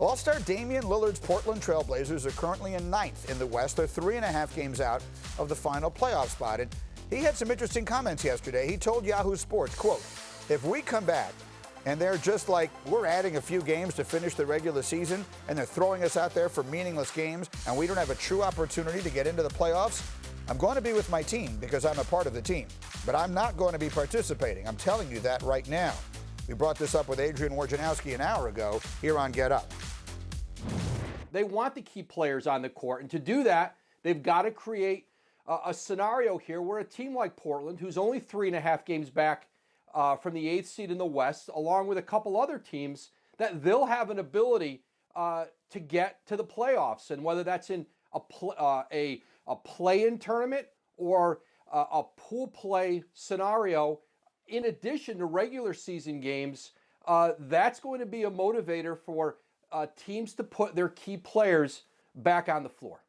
All-star Damian Lillard's Portland Trailblazers are currently in ninth in the West. They're 3.5 games out of the final playoff spot. And he had some interesting comments yesterday. He told Yahoo Sports, quote, "If we come back and they're just like, we're adding a few games to finish the regular season and they're throwing us out there for meaningless games and we don't have a true opportunity to get into the playoffs, I'm going to be with my team because I'm a part of the team. But I'm not going to be participating. I'm telling you that right now." We brought this up with Adrian Wojnarowski an hour ago here on Get Up. They want to keep players on the court, and to do that, they've got to create a scenario here where a team like Portland, who's only 3.5 games back from the 8th seed in the West, along with a couple other teams, that they'll have an ability to get to the playoffs, and whether that's in a play-in tournament or a pool play scenario, in addition to regular season games, that's going to be a motivator for teams to put their key players back on the floor.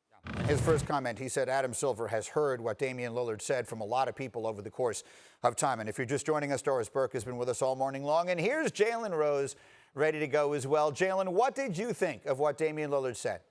His first comment, he said Adam Silver has heard what Damian Lillard said from a lot of people over the course of time. And if you're just joining us, Doris Burke has been with us all morning long. And here's Jalen Rose ready to go as well. Jalen, what did you think of what Damian Lillard said?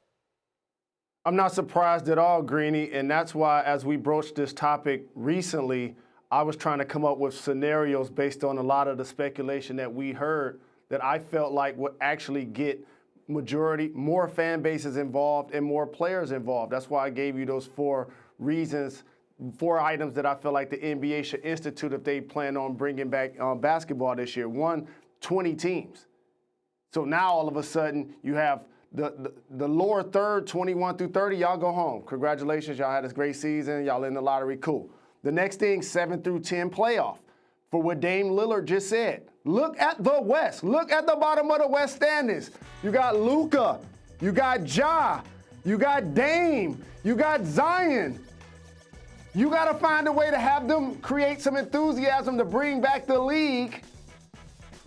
I'm not surprised at all, Greeny, and that's why as we broached this topic recently, I was trying to come up with scenarios based on a lot of the speculation that we heard that I felt like would actually get more fan bases involved and more players involved. That's why I gave you those 4 items that I feel like the NBA should institute if they plan on bringing back basketball this year. 1, 20 teams. So now all of a sudden you have the lower third, 21 through 30, y'all go home. Congratulations, y'all had a great season. Y'all in the lottery, cool. The next thing, 7 through 10 playoff. For what Dame Lillard just said. Look at the West. Look at the bottom of the West standings. You got Luka. You got Ja. You got Dame. You got Zion. You got to find a way to have them create some enthusiasm to bring back the league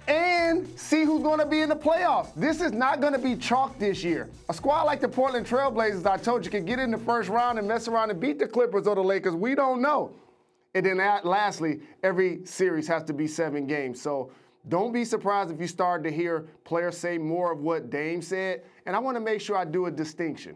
and see who's going to be in the playoffs. This is not going to be chalk this year. A squad like the Portland Trailblazers, I told you, can get in the first round and mess around and beat the Clippers or the Lakers. We don't know. And then lastly, every series has to be 7 games. So don't be surprised if you start to hear players say more of what Dame said. And I want to make sure I do a distinction.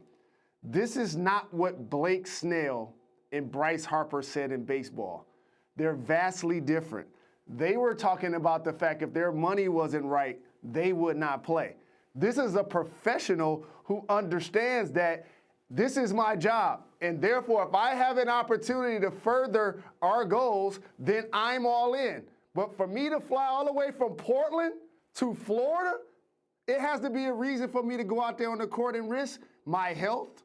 This is not what Blake Snell and Bryce Harper said in baseball. They're vastly different. They were talking about the fact if their money wasn't right, they would not play. This is a professional who understands that this is my job. And therefore, if I have an opportunity to further our goals, then I'm all in. But for me to fly all the way from Portland to Florida, it has to be a reason for me to go out there on the court and risk my health,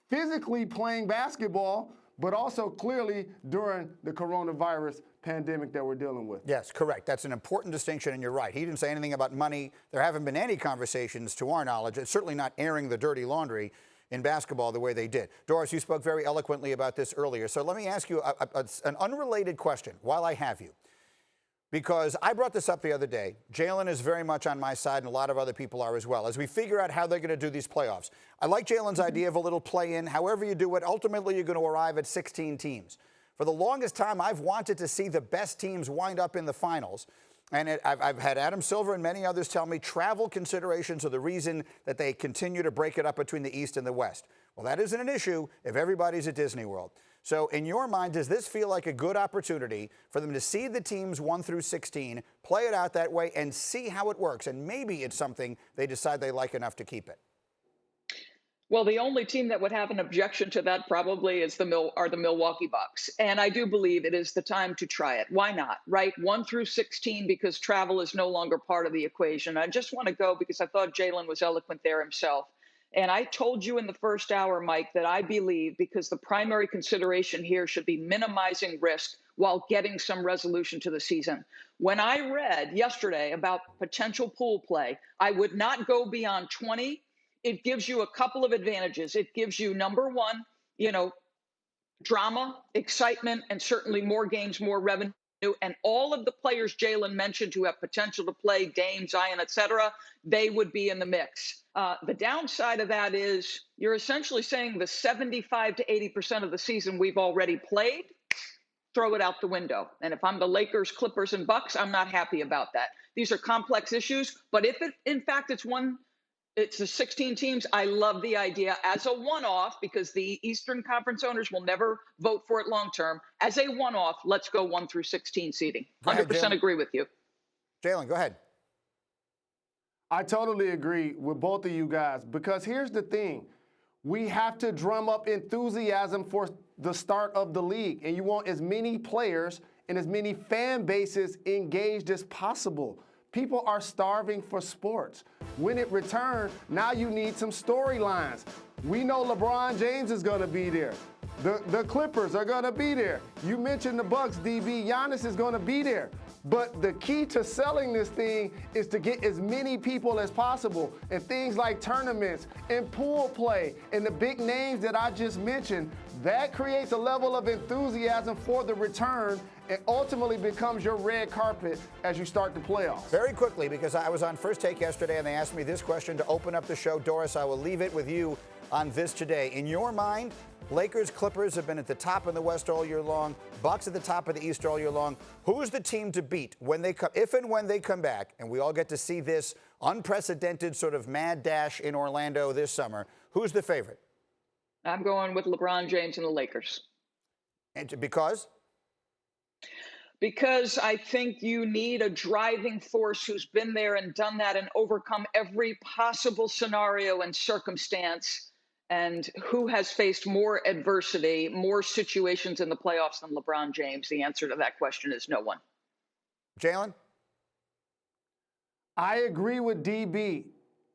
physically playing basketball, but also clearly during the coronavirus pandemic that we're dealing with. Yes, correct. That's an important distinction, and you're right. He didn't say anything about money. There haven't been any conversations, to our knowledge. It's certainly not airing the dirty laundry in basketball the way they did. Doris, you spoke very eloquently about this earlier. So let me ask you an unrelated question while I have you. Because I brought this up the other day. Jalen is very much on my side, and a lot of other people are as well, as we figure out how they're going to do these playoffs. I like Jalen's idea of a little play-in. However you do it, ultimately you're going to arrive at 16 teams. For the longest time, I've wanted to see the best teams wind up in the finals. And I've had Adam Silver and many others tell me travel considerations are the reason that they continue to break it up between the East and the West. Well, that isn't an issue if everybody's at Disney World. So in your mind, does this feel like a good opportunity for them to seed the teams 1 through 16, play it out that way, and see how it works? And maybe it's something they decide they like enough to keep it. Well, the only team that would have an objection to that probably is the Milwaukee Bucks. And I do believe it is the time to try it. Why not, right? 1 through 16, because travel is no longer part of the equation. I just want to go because I thought Jalen was eloquent there himself. And I told you in the first hour, Mike, that I believe because the primary consideration here should be minimizing risk while getting some resolution to the season. When I read yesterday about potential pool play, I would not go beyond 20. It gives you a couple of advantages. It gives you, number one, drama, excitement, and certainly more games, more revenue. And all of the players Jalen mentioned who have potential to play, Dame, Zion, et cetera, they would be in the mix. The downside of that is you're essentially saying the 75 to 80% of the season we've already played, throw it out the window. And if I'm the Lakers, Clippers, and Bucks, I'm not happy about that. These are complex issues. But if in fact it's one It's the 16 teams. I love the idea as a one-off because the Eastern Conference owners will never vote for it long term. As a one-off, let's go 1 through 16 seeding. Go ahead, 100% Jalen. agree with you. Jalen, go ahead. I totally agree with both of you guys because here's the thing. We have to drum up enthusiasm for the start of the league, and you want as many players and as many fan bases engaged as possible. People are starving for sports. When it returns, now you need some storylines. We know LeBron James is going to be there. The Clippers are going to be there. You mentioned the Bucks, DB. Giannis is going to be there. But the key to selling this thing is to get as many people as possible. And things like tournaments and pool play and the big names that I just mentioned, that creates a level of enthusiasm for the return and ultimately becomes your red carpet as you start the playoffs. Very quickly, because I was on First Take yesterday and they asked me this question to open up the show. Doris, I will leave it with you on this today. In your mind, Lakers, Clippers have been at the top in the West all year long. Bucks at the top of the East all year long. Who's the team to beat when they come, if and when they come back, and we all get to see this unprecedented sort of mad dash in Orlando this summer? Who's the favorite? I'm going with LeBron James and the Lakers. And because? Because I think you need a driving force who's been there and done that and overcome every possible scenario and circumstance. And who has faced more adversity, more situations in the playoffs than LeBron James? The answer to that question is no one. Jalen? I agree with DB,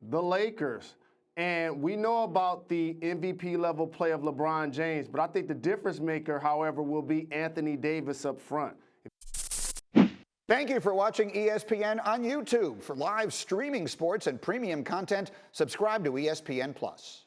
the Lakers. And we know about the MVP level play of LeBron James, but I think the difference maker, however, will be Anthony Davis up front. Thank you for watching ESPN on YouTube. For live streaming sports and premium content, subscribe to ESPN+.